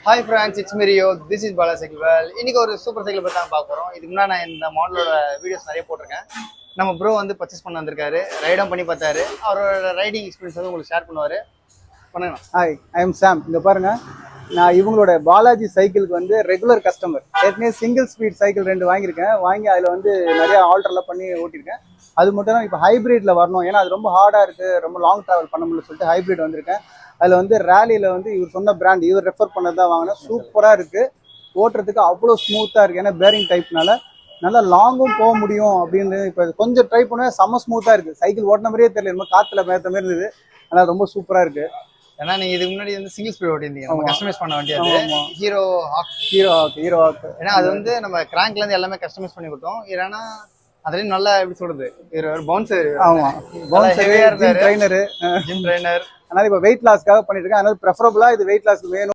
Hi friends, it's Mirio. This is Bala Cycle World. இன்னைக்கு ஒரு super cycle பத்தி தான் பார்க்க போறோம். இதுக்கு முன்னாடி நான் இந்த மாடலோட வீடியோஸ் நிறைய போட்டிருக்கேன். நம்ம ப்ரோ வந்து பர்ச்சேஸ் பண்ண வந்திருக்காரு. ரைடும் பண்ணி பார்த்தாரு. அவரோட ரைடிங் எக்ஸ்பீரியன்ஸ் வந்து உங்களுக்கு ஷேர் பண்ணுவாரு. பண்ணுங்க. ஹாய், ஐ எம் சாம். இங்க பாருங்க, நான் இவங்களோட பாலாஜி சைக்கிளுக்கு வந்து ரெகுலர் கஸ்டமர். ஏற்கனவே சிங்கிள் ஸ்பீட் சைக்கிள் 2 வாங்கியிருக்கேன். வாங்கி அதில் வந்து நிறைய ஆல்டர்லாம் பண்ணி ஓட்டியிருக்கேன். அது மட்டும் தான் இப்போ ஹைப்ரிட்ல வரணும், ஏன்னா அது ரொம்ப ஹார்டாக இருக்குது, ரொம்ப லாங் ட்ராவல் பண்ண முடியல சொல்லிட்டு ஹைப்ரிட் வந்திருக்கேன். அதில் வந்து ரேலியில் வந்து இவர் சொன்ன பிராண்ட், இவர் ரெஃபர் பண்ணது தான் வாங்கினேன். சூப்பராக இருக்குது, ஓட்டுறதுக்கு அவ்வளோ ஸ்மூத்தாக இருக்குது. ஏன்னா பேரிங் டைப்னால நல்லா லாங்கும் போக முடியும் அப்படின்னு. இப்போ கொஞ்சம் ட்ரை பண்ணுவேன், செம்ம ஸ்மூத்தாக இருக்குது. சைக்கிள் ஓட்டின மாதிரியே தெரியல, இன்னும் காற்றுல மேற்ற மாதிரி இருந்தது. ஆனால் ரொம்ப சூப்பராக இருக்குது. ஏன்னா நீங்க இதுக்கு முன்னாடி வந்து சிங்கிள் ஸ்பீட் ஓட்டிருந்தீங்க, நம்ம கஸ்டமைஸ் பண்ண வேண்டியது ஹீரோ ஹாக். ஏன்னா அது வந்து நம்ம கிராங்க்ல இருந்து எல்லாமே கஸ்டமைஸ் பண்ணி கொடுத்தோம். ஏன்னா அதுலயும் நல்லா எப்படி சொல்றது, பவுன்சர். ஆமா, ஹெவியா இருந்தாரு, ட்ரைனர், ஜிம் ட்ரைனர். அதனால இப்போ வெயிட் லாஸ்க்காக பண்ணிட்டு இருக்கேன். அதனால ப்ரெஃபரபிளா இது வெயிட் லாஸ்க்கு வேணும்.